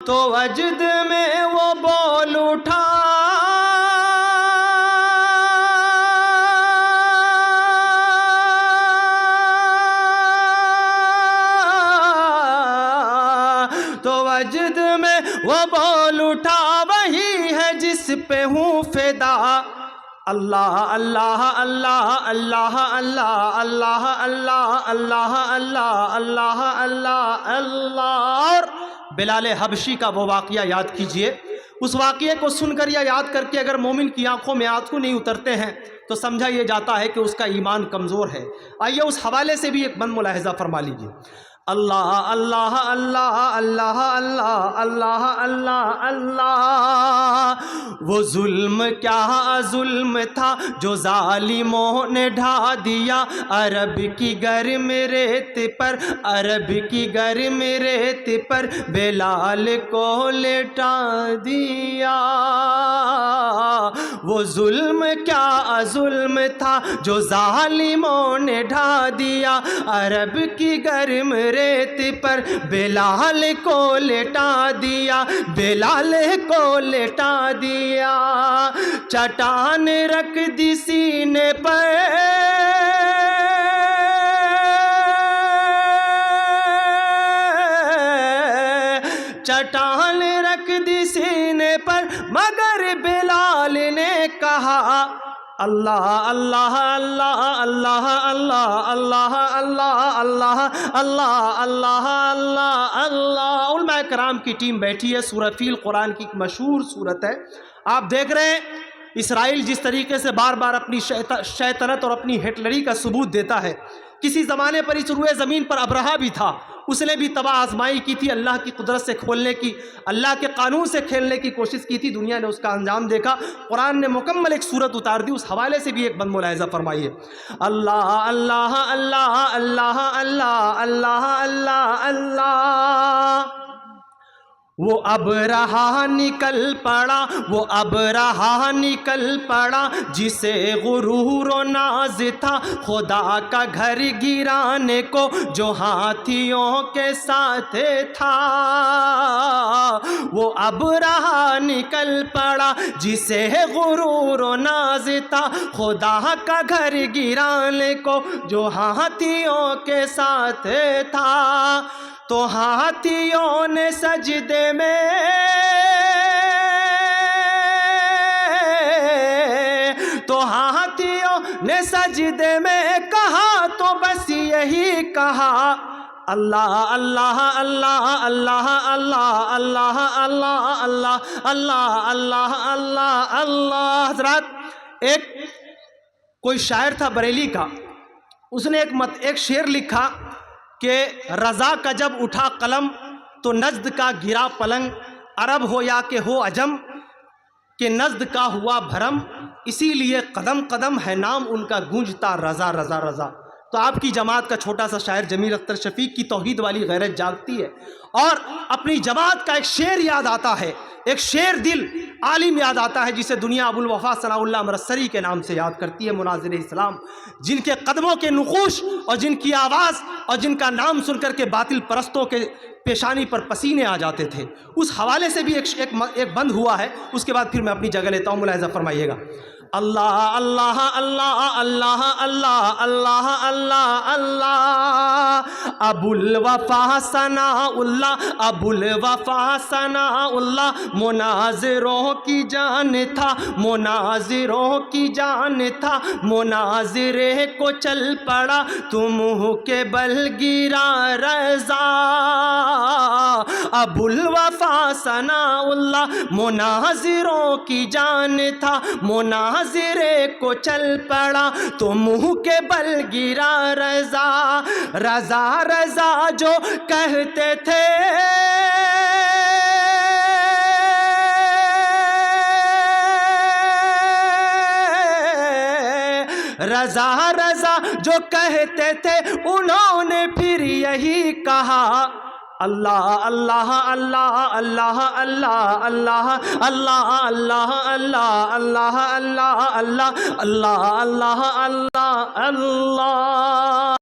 تو وجد میں وہ بول اٹھا، تو وجد میں وہ بول اٹھا، وہی ہے جس پہ ہوں فدا۔ اللہ اللہ اللہ اللہ اللہ اللہ اللہ اللہ اللہ اللہ اللہ اللہ۔ اور بلال حبشی کا وہ واقعہ یاد کیجئے، اس واقعے کو سن کر یا یاد کر کے اگر مومن کی آنکھوں میں آنسو نہیں اترتے ہیں تو سمجھا یہ جاتا ہے کہ اس کا ایمان کمزور ہے۔ آئیے اس حوالے سے بھی ایک بند ملاحظہ فرما لیجئے۔ اللہ اللہ اللہ اللہ اللہ اللہ اللہ اللہ۔ وہ ظلم کیا ظلم تھا جو ظالموں نے ڈھا دیا، عرب کی گرم ریت پر، عرب کی گرم ریت پر بلال کو لٹا دیا۔ وہ ظلم کیا ظلم تھا جو ظالموں نے ڈھا دیا، عرب کی گرم ریت پر بلال کو لٹا دیا، بلال کو لٹا دیا۔ چٹان رکھ دی سینے پر، چٹان رکھ دی سینے پر، مگر بلال نے کہا اللہ اللہ اللہ اللہ اللہ اللہ اللہ اللہ اللہ اللہ اللہ اللہ۔ علماء کرام کی ٹیم بیٹھی ہے، سورہ فیل قرآن کی ایک مشہور سورت ہے۔ آپ دیکھ رہے ہیں اسرائیل جس طریقے سے بار بار اپنی شیطنت اور اپنی ہٹلری کا ثبوت دیتا ہے۔ کسی زمانے پر اس روئے زمین پر ابرہہ بھی تھا، اس نے بھی تباہ آزمائی کی تھی، اللہ کی قدرت سے کھولنے کی، اللہ کے قانون سے کھیلنے کی کوشش کی تھی، دنیا نے اس کا انجام دیکھا۔ قرآن نے مکمل ایک صورت اتار دی، اس حوالے سے بھی ایک بند ملاحظہ فرمائیے۔ اللہ اللہ اللہ اللہ اللہ اللہ اللہ اللہ۔ وہ ابرہہ نکل پڑا، وہ ابرہہ نکل پڑا، جسے غرور و ناز تھا خدا کا گھر گرانے کو، جو ہاتھیوں کے ساتھ تھا۔ وہ ابرہہ نکل پڑا جسے غرور و ناز تھا خدا کا گھر گرانے کو، جو ہاتھیوں کے ساتھ تھا۔ تو ہاتھیوں نے سجدے میں، تو ہاتھیوں نے سجدے میں کہا، تو بس یہی کہا اللہ اللہ اللہ اللہ اللہ اللہ اللہ اللہ اللہ اللہ اللہ اللہ۔ حضرات، ایک کوئی شاعر تھا بریلی کا، اس نے ایک شعر لکھا کہ رضا کا جب اٹھا قلم تو نزد کا گرا پلنگ، عرب ہو یا کہ ہو عجم کہ نزد کا ہوا بھرم، اسی لیے قدم قدم ہے نام ان کا گونجتا رضا رضا رضا۔ تو آپ کی جماعت کا چھوٹا سا شاعر جمیل اختر شفیق کی توحید والی غیرت جاگتی ہے، اور اپنی جماعت کا ایک شعر یاد آتا ہے، ایک شعر دل عالم یاد آتا ہے، جسے دنیا ابو الوفا ثناء اللہ امرتسری کے نام سے یاد کرتی ہے، مناظر اسلام، جن کے قدموں کے نقوش اور جن کی آواز اور جن کا نام سن کر کے باطل پرستوں کے پیشانی پر پسینے آ جاتے تھے۔ اس حوالے سے بھی ایک بند ہوا ہے، اس کے بعد پھر میں اپنی جگہ لیتا ہوں، ملاحظہ فرمائیے گا۔ اللہ اللہ اللہ اللہ اللہ اللہ اللہ اللہ۔ ابو الوفا ثناء اللہ، ابو الوفا ثناء اللہ، مناظروں کی جان تھا، مناظروں کی جان تھا، مناظرے کو چل پڑا تم کے بل گرا رضا۔ ابو الوفا ثناء اللہ مناظروں کی جان تھا، مناظرے کو چل پڑا تو منہ کے بل گرا رضا۔ رضا رضا جو کہتے تھے رضا رضا جو کہتے تھے، انہوں نے پھر یہی کہا اللہ اللہ اللہ اللہ اللہ اللہ اللہ اللہ اللہ اللہ اللہ اللہ اللہ اللہ اللہ اللہ۔